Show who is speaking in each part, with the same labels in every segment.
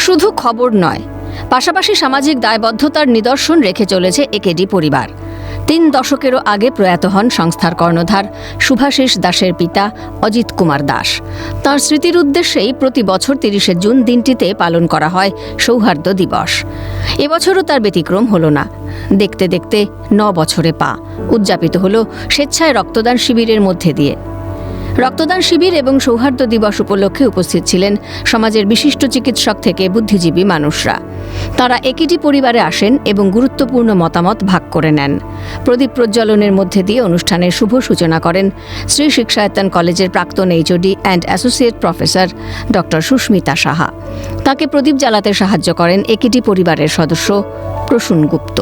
Speaker 1: শুধু খবর নয়, পাশাপাশি সামাজিক দায়বদ্ধতার নিদর্শন রেখে চলেছে একেডি পরিবার। 3 দশকেরও আগে প্রয়াত হন সংস্থার কর্ণধার শুভাশিস দাসের পিতা অজিত কুমার দাস। তাঁর স্মৃতির উদ্দেশ্যেই প্রতি বছর 30শে জুন দিনটিতে পালন করা হয় সৌহার্দ্য দিবস। এবছরও তার ব্যতিক্রম হলো না। দেখতে দেখতে 9 বছরে পা উদযাপিত হলো স্বেচ্ছায় রক্তদান শিবিরের মধ্যে দিয়ে। রক্তদান শিবির এবং সৌহার্দ্য দিবস উপলক্ষে উপস্থিত ছিলেন সমাজের বিশিষ্ট চিকিৎসক থেকে বুদ্ধিজীবী মানুষরা। তারা একেডি পরিবারে আসেন এবং গুরুত্বপূর্ণ মতামত ভাগ করে নেন। প্রদীপ প্রজ্বলনের মধ্যে দিয়ে অনুষ্ঠানের শুভ সূচনা করেন শ্রী শিক্ষায়তন কলেজের প্রাক্তন HOD and associate professor doctor Sushmita Saha. তাকে প্রদীপ জ্বালাতে সাহায্য করেন একেডি পরিবারের সদস্য প্রসূন গুপ্ত।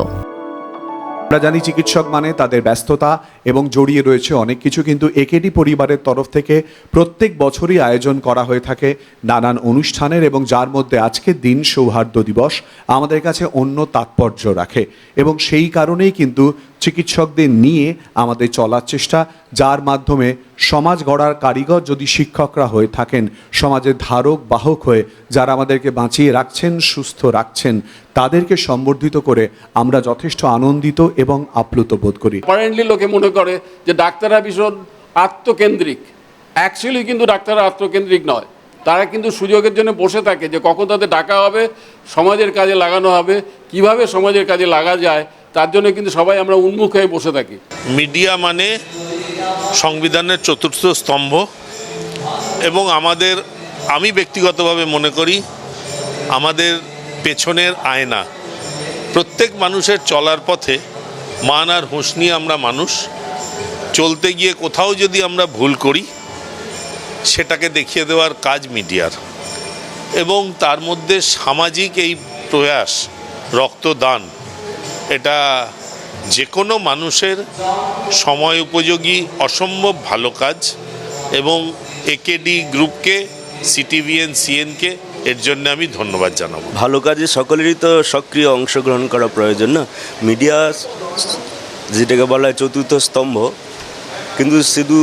Speaker 2: আমরা জানি চিকিৎসক মানে তাদের ব্যস্ততা এবং জড়িয়ে রয়েছে অনেক কিছু, কিন্তু একেডি পরিবারের তরফ থেকে প্রত্যেক বছরই আয়োজন করা হয়ে থাকে নানান অনুষ্ঠানের, এবং যার মধ্যে আজকের দিন সৌহার্দ্য দিবস আমাদের কাছে অন্য তাৎপর্য রাখে। এবং সেই কারণেই কিন্তু চিকিৎসকদের নিয়ে আমাদের চলার চেষ্টা, যার মাধ্যমে সমাজ গড়ার কারিগর যদি শিক্ষকরা হয়ে থাকেন, সমাজের ধারক বাহক হয়ে যারা আমাদেরকে বাঁচিয়ে রাখছেন, সুস্থ রাখছেন, তাদেরকে সম্বর্ধিত করে আমরা যথেষ্ট আনন্দিত এবং আপ্লুত বোধ করি।
Speaker 3: অ্যাপারেন্টলি লোকে মনে করে যে ডাক্তাররা ভীষণ আত্মকেন্দ্রিক। অ্যাকচুয়ালি কিন্তু ডাক্তাররা আত্মকেন্দ্রিক নয়। তারা কিন্তু সুযোগের জন্য বসে থাকে যে কখন তাদের ডাকা হবে, সমাজের কাজে লাগানো হবে, কিভাবে সমাজের কাজে লাগা যায়, তার জন্য কিন্তু সবাই আমরা উন্মুখ হয়ে বসে থাকি।
Speaker 4: মিডিয়া মানে সংবিধানের চতুর্থ স্তম্ভ, এবং আমি ব্যক্তিগতভাবে মনে করি আমাদের পেছনের আয়না। প্রত্যেক মানুষের চলার পথে মান আর হুঁশ নিয়ে আমরা মানুষ। চলতে গিয়ে কোথাও যদি আমরা ভুল করি, সেটাকে দেখিয়ে দেওয়ার কাজ মিডিয়ার। এবং তার মধ্যে সামাজিক এই প্রয়াস, রক্তদান, এটা যে কোনো মানুষের সময় উপযোগী অসম্ভব ভালো কাজ, এবং একেডি গ্রুপকে, সিটিভিএন সিএনকে এর জন্য আমি ধন্যবাদ জানাবো।
Speaker 5: ভালো কাজে সকলেরই তো সক্রিয় অংশগ্রহণ করা প্রয়োজন না। মিডিয়া যেটাকে বলা হয় চতুর্থ স্তম্ভ, কিন্তু শুধু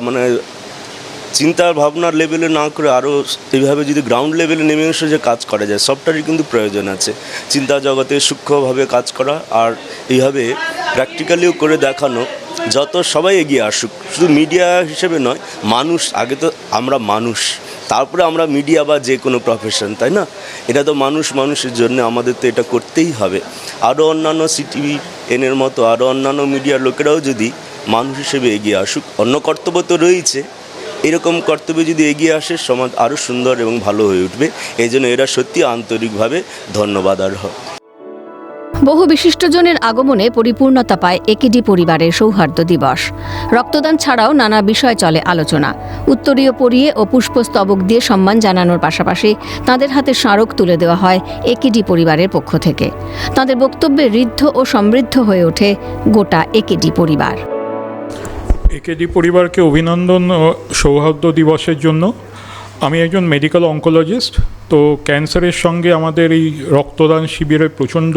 Speaker 5: মানে চিন্তা ভাবনার লেভেলে না করে আরও এইভাবে যদি গ্রাউন্ড লেভেলে নেমে এসে যে কাজ করা যায়, সবটারই কিন্তু প্রয়োজন আছে। চিন্তা জগতে সূক্ষ্মভাবে কাজ করা আর এইভাবে প্র্যাকটিক্যালিও করে দেখানো, যত সবাই এগিয়ে আসুক। শুধু মিডিয়া হিসেবে নয়, মানুষ আগে তো আমরা মানুষ, তারপরে আমরা মিডিয়া বা যে কোনো প্রফেশন, তাই না? এটা তো মানুষের জন্য, আমাদের তো এটা করতেই হবে। আরও অন্যান্য সিটিভিএনের মতো আরও অন্যান্য মিডিয়ার লোকেরাও যদি মানুষ হিসেবে এগিয়ে আসুক, অন্য কর্তব্য তো রয়েছে, এরকম কর্তব্যে যদি এগিয়ে আসে, সমাজ আরও সুন্দর এবং ভালো হয়ে উঠবে। এই জন্য এরা সত্যি আন্তরিকভাবে ধন্যবাদার্হ।
Speaker 1: বহু বিশিষ্টজনের আগমনে পরিপূর্ণতা পায় একেডি পরিবারের সৌহার্দ্য দিবস। রক্তদান ছাড়াও নানা বিষয় চলে আলোচনা। উত্তরীয় পরিয়ে ও পুষ্পস্তবক দিয়ে সম্মান জানানোর পাশাপাশি তাঁদের হাতে স্মারক তুলে দেওয়া হয় একেডি পরিবারের পক্ষ থেকে। তাঁদের বক্তব্যে ঋদ্ধ ও সমৃদ্ধ হয়ে ওঠে গোটা একেডি পরিবার।
Speaker 6: একেডি পরিবারকে অভিনন্দন সৌহার্দ্য দিবসের জন্য। আমি একজন মেডিকেল অঙ্কোলজিস্ট, তো ক্যান্সারের সঙ্গে আমাদের এই রক্তদান শিবিরে প্রচণ্ড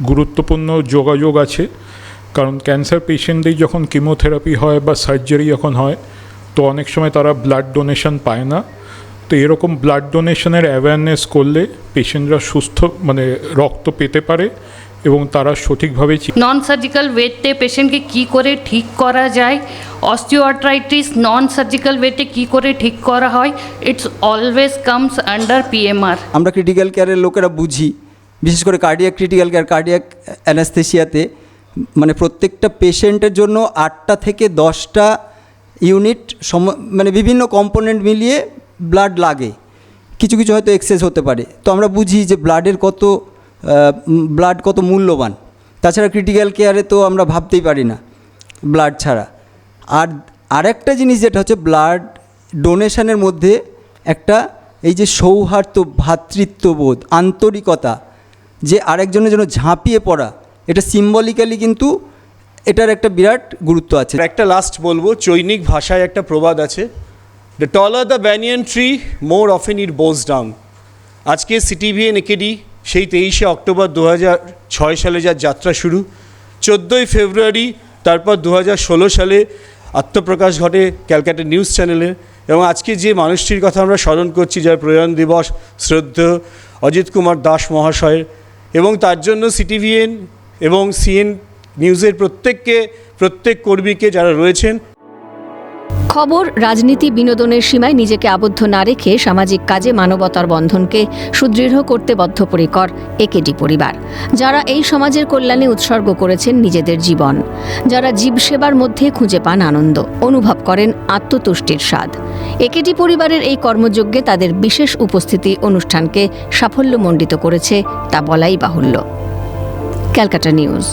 Speaker 6: গুরুত্বপূর্ণ যোগাযোগ আছে। কারণ ক্যান্সার পেশেন্টদের যখন কিমোথেরাপি হয় বা সার্জারি যখন হয়, তো অনেক সময় তারা ব্লাড ডোনেশন পায় না। তো এরকম ব্লাড ডোনেশনের অ্যাওয়ারনেস করলে পেশেন্টরা সুস্থ রক্ত পেতে পারে এবং তারা সঠিকভাবে
Speaker 7: নন সার্জিক্যাল ওয়েতে পেশেন্টকে কী করে ঠিক করা যায়, অস্টিওআর্থ্রাইটিস নন সার্জিক্যাল ওয়েতে কী করে ঠিক করা হয়, it's always comes under PMR.
Speaker 8: আমরা ক্রিটিক্যাল কেয়ারের লোকেরা বুঝি, বিশেষ করে কার্ডিয়াক ক্রিটিক্যাল কেয়ার, কার্ডিয়াক অ্যানাস্থেসিয়াতে প্রত্যেকটা পেশেন্টের জন্য 8টা থেকে 10টা ইউনিট বিভিন্ন কম্পোনেন্ট মিলিয়ে ব্লাড লাগে। কিছু কিছু হয়তো এক্সেস হতে পারে। তো আমরা বুঝি যে ব্লাড কত মূল্যবান। তাছাড়া ক্রিটিক্যাল কেয়ারে তো আমরা ভাবতেই পারি না ব্লাড ছাড়া। আর আরেকটা জিনিস যেটা হচ্ছে ব্লাড ডোনেশনের মধ্যে একটা এই যে সৌহার্দ্য, ভ্রাতৃত্ববোধ, আন্তরিকতা, যে আরেকজনের জন্য ঝাঁপিয়ে পড়া, এটা সিম্বলিক্যালি কিন্তু এটার একটা বিরাট গুরুত্ব আছে।
Speaker 9: একটা লাস্ট বলবো, চৈনিক ভাষায় একটা প্রবাদ আছে, the taller the banyan tree more often it bows down. আজকে সিটিভিএন একেডি সেই 23শে অক্টোবর 2006 সালে যার যাত্রা শুরু, 14ই ফেব্রুয়ারি তারপর 2016 সালে আত্মপ্রকাশ ঘটে ক্যালকাটা নিউজ চ্যানেলে, এবং আজকে যে মানুষটির কথা আমরা স্মরণ করছি, যার প্রয়াণ দিবস, শ্রদ্ধেয় অজিত কুমার দাস মহাশয়ের, এবং তার জন্য সিটিভিএন এবং সিএন নিউজের প্রত্যেক কর্মীকে যারা রয়েছেন।
Speaker 1: খবর, রাজনীতি, বিনোদনের সীমায় নিজেকে আবদ্ধ না রেখে সামাজিক কাজে মানবতার বন্ধনকে সুদৃঢ় করতে বদ্ধপরিকর একেডি পরিবার, যারা এই সমাজের কল্যাণে উৎসর্গ করেছেন নিজেদের জীবন, যারা জীবসেবার মধ্যে খুঁজে পান আনন্দ, অনুভব করেন আত্মতুষ্টির স্বাদ। একেডি পরিবারের এই কর্মযজ্ঞে তাদের বিশেষ উপস্থিতি অনুষ্ঠানকে সাফল্যমণ্ডিত করেছে তা বলাই বাহুল্য। ক্যালকাটা নিউজ।